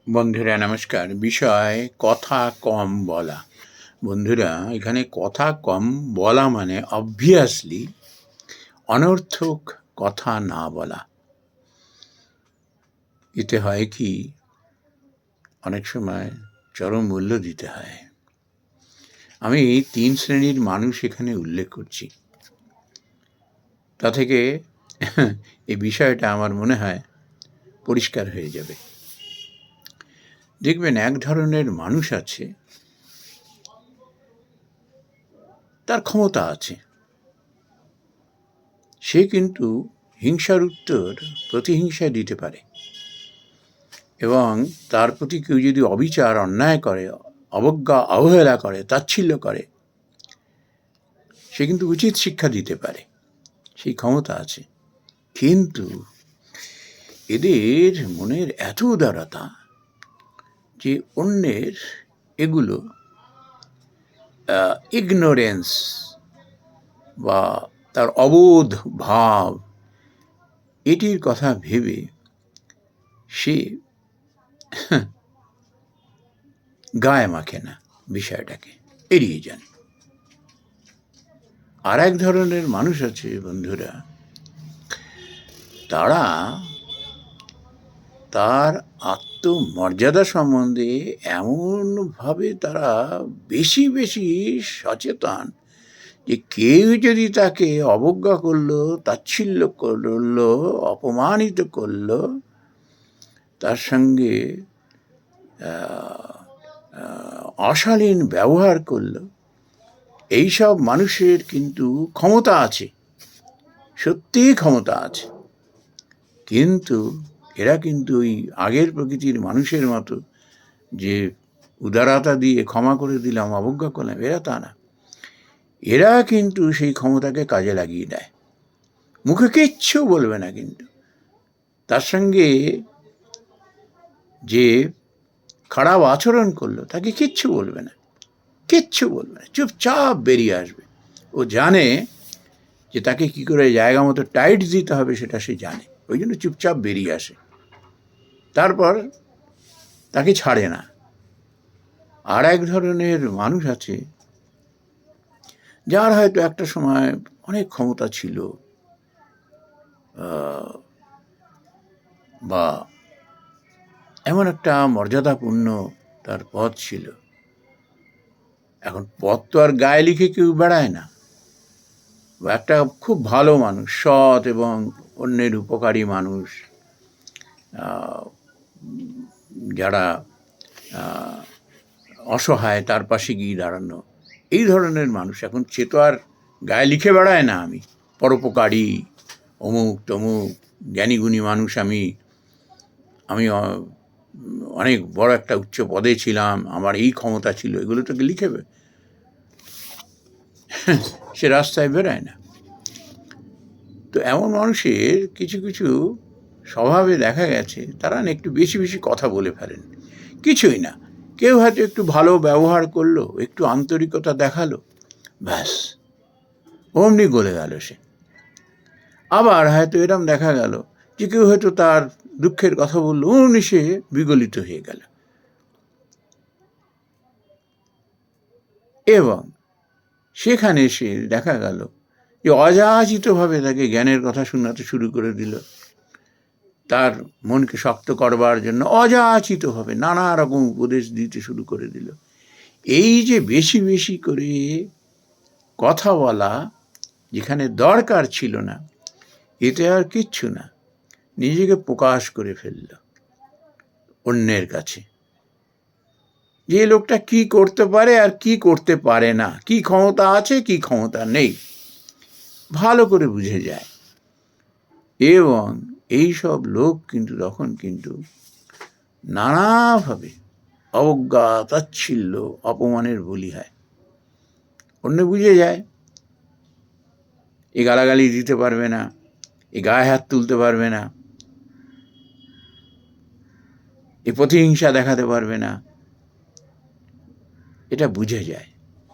বন্ধুরা নমস্কার। বিষয় কথা কম বলা। বন্ধুরা, এখানে কথা কম বলা মানে অবভিয়াসলি অনর্থক কথা না বলা। এতে হয় কি, অনেক সময় চরম মূল্য দিতে হয়। আমি 3 শ্রেণীর মানুষ এখানে উল্লেখ করছি। তা থেকে এই বিষয়টা আমার মনে হয় পরিষ্কার হয়ে যাবে। দেখবেন, এক ধরনের মানুষ আছে, তার ক্ষমতা আছে, সে কিন্তু হিংসার উত্তর প্রতিহিংসায় দিতে পারে, এবং তার প্রতি কেউ যদি অবিচার অন্যায় করে, অবজ্ঞা অবহেলা করে, তাচ্ছিল্য করে, সে কিন্তু উচিত শিক্ষা দিতে পারে, সেই ক্ষমতা আছে। কিন্তু এদের মনের এত উদারতা যে অন্যের এগুলো ইগনোরেন্স বা তার অবোধ ভাব, এটির কথা ভেবে সে গায়ে মাখে না, বিষয়টাকে এড়িয়ে যান। আর এক ধরনের মানুষ আছে বন্ধুরা, তারা তার আত্মমর্যাদা সম্বন্ধে এমনভাবে তারা বেশি বেশি সচেতন যে কেউ যদি তাকে অবজ্ঞা করলো, তাচ্ছিল্য করলো, অপমানিত করলো, তার সঙ্গে অশালীন ব্যবহার করলো, এইসব মানুষের কিন্তু ক্ষমতা আছে, সত্যিই ক্ষমতা আছে। কিন্তু এরা কিন্তু ওই আগের প্রকৃতির মানুষের মতো যে উদারতা দিয়ে ক্ষমা করে দিলাম, অবজ্ঞা করলাম, এরা তা না। এরা কিন্তু সেই ক্ষমতাকে কাজে লাগিয়ে দেয়। মুখে কিচ্ছু বলবে না, কিন্তু তার সঙ্গে যে খারাপ আচরণ করলো তাকে কিচ্ছু বলবে না, কিচ্ছু বলবে না, চুপচাপ বেরিয়ে আসবে। ও জানে যে তাকে কি করে জায়গা মতো টাইট দিতে হবে সেটা সে জানে, ওই জন্য চুপচাপ বেরিয়ে আসে, তারপর তাকে ছাড়ে না। আর এক ধরনের মানুষ আছে, যার হয়তো একটা সময় অনেক ক্ষমতা ছিল, বা এমন একটা মর্যাদাপূর্ণ তার পদ ছিল। এখন পদ তো আর গায়ে লিখে কেউ বেড়ায় না। একটা খুব ভালো মানুষ, সৎ এবং অন্যের উপকারী মানুষ, যারা অসহায় তার পাশে গিয়ে দাঁড়ানো, এই ধরনের মানুষ। এখন সে তো আর গায়ে লিখে বেড়ায় না আমি পরোপকারী, অমুক তমুক জ্ঞানীগুণী মানুষ, আমি অনেক বড় একটা উচ্চ পদে ছিলাম, আমার এই ক্ষমতা ছিল, এগুলো তোকে লিখেবে। সে রাস্তায় বেরোয় না। তো এমন মানুষের কিছু কিছু স্বভাবে দেখা গেছে, তারা একটু বেশি বেশি কথা বলে ফেলেন। কিছুই না, কেউ হয়তো একটু ভালো ব্যবহার করলো, একটু আন্তরিকতা দেখালো, ব্যাস অমনি গলে গেল সে। আবার হয়তো এরম দেখা গেল যে কেউ হয়তো তার দুঃখের কথা বললো, অমনি সে বিগলিত হয়ে গেল। এবং সেখানে সে দেখা গেল যে অযাচিতভাবে তাকে জ্ঞানের কথা শোনাতে শুরু করে দিল, তার মনকে শক্ত করবার জন্য অযাচিতভাবে নানা রকম উপদেশ দিতে শুরু করে দিল। এই যে বেশি বেশি করে কথা বলা, যেখানে দরকার ছিল না, এতে আর কিচ্ছু না, নিজেকে প্রকাশ করে ফেলল অন্যের কাছে, যে লোকটা কি করতে পারে আর কি করতে পারে না, কি ক্ষমতা আছে কি ক্ষমতা নেই, ভালো করে বুঝে যায়। এবং এই সব লোক কিন্তু তখন কিন্তু নানাভাবে অবজ্ঞা, তাচ্ছিল্য, অপমানের বলি হয়। অন্য বুঝে যায় এ গালাগালি দিতে পারবে না, এ গায়ে হাত তুলতে পারবে না, এ প্রতিহিংসা দেখাতে পারবে না, এটা বুঝে যায়।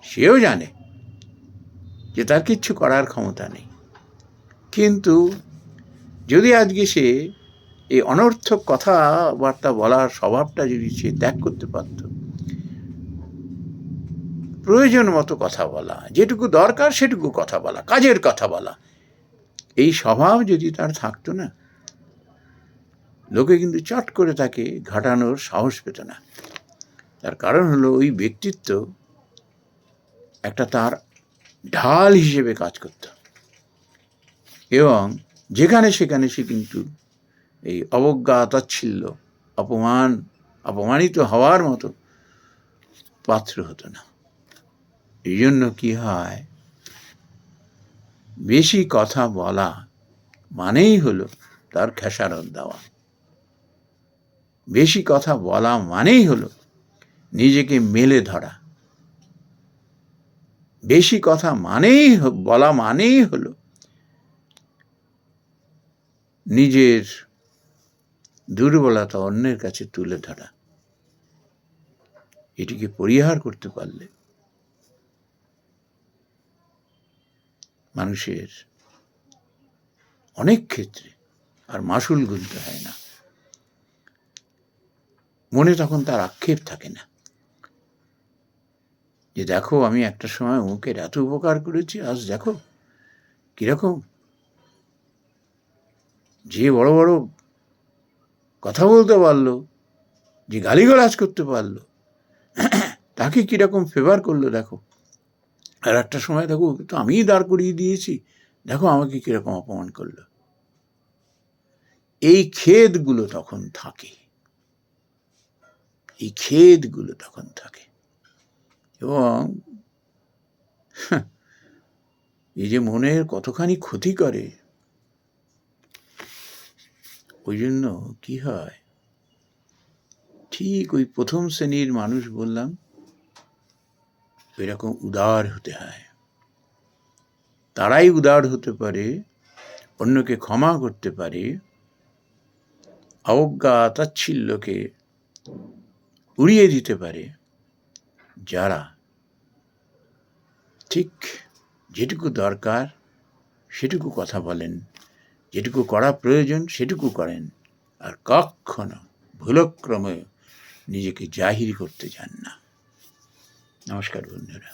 সেও জানে যে তার কিচ্ছু করার ক্ষমতা নেই। কিন্তু যদি আজকে সে এই অনর্থক কথাবার্তা বলার স্বভাবটা যদি সে ত্যাগ করতে পারত, প্রয়োজন মতো কথা বলা, যেটুকু দরকার সেটুকু কথা বলা, কাজের কথা বলা, এই স্বভাব যদি তার থাকতো না, লোকে কিন্তু চট করে তাকে ঘাটানোর সাহস পেত না। তার কারণ হলো ওই ব্যক্তিত্ব একটা তার ঢাল হিসেবে কাজ করত, এবং যেখানে সেখানে সে কিন্তু এই অবজ্ঞা, তাচ্ছিল্য, অপমানিত হওয়ার মতো পাত্র হতো না। এই জন্য কি হয়, বেশি কথা বলা মানেই হলো তার খেসারত দেওয়া, বেশি কথা বলা মানেই হলো নিজেকে মেলে ধরা, বেশি কথা বলা মানেই হলো নিজের দুর্বলতা অন্যের কাছে তুলে ধরা। এটিকে পরিহার করতে পারলে মানুষের অনেক ক্ষেত্রে আর মাসুল গুনতে হয় না, মনে তখন তার আক্ষেপ থাকে না যে দেখো আমি একটা সময় অমুকের এত উপকার করেছি, আজ দেখো কিরকম, যে বড় বড় কথা বলতে পারলো, যে গালিগালাজ করতে পারলো, তাকে কিরকম ফেভার করলো দেখো, আর একটা সময় দেখো তো আমিই দাঁড় করিয়ে দিয়েছি, দেখো আমাকে কিরকম অপমান করলো। এই খেদগুলো তখন থাকে, এই খেদগুলো তখন থাকে। এবং এই যে মনের কতখানি ক্ষতি করে, ওই জন্য কি হয়, ঠিক ওই প্রথম শ্রেণীর মানুষ বললাম, ওই রকম উদার হতে হয়। তারাই উদার হতে পারে, অন্যকে ক্ষমা করতে পারে, অবজ্ঞা তাচ্ছিল্যকে উড়িয়ে দিতে পারে, যারা ঠিক যেটুকু দরকার সেটুকু কথা বলেন, যেটুকু করা প্রয়োজন সেটুকু করেন, আর কখনো ভুলক্রমে নিজেকে জাহির করতে চান না। নমস্কার বন্ধুরা।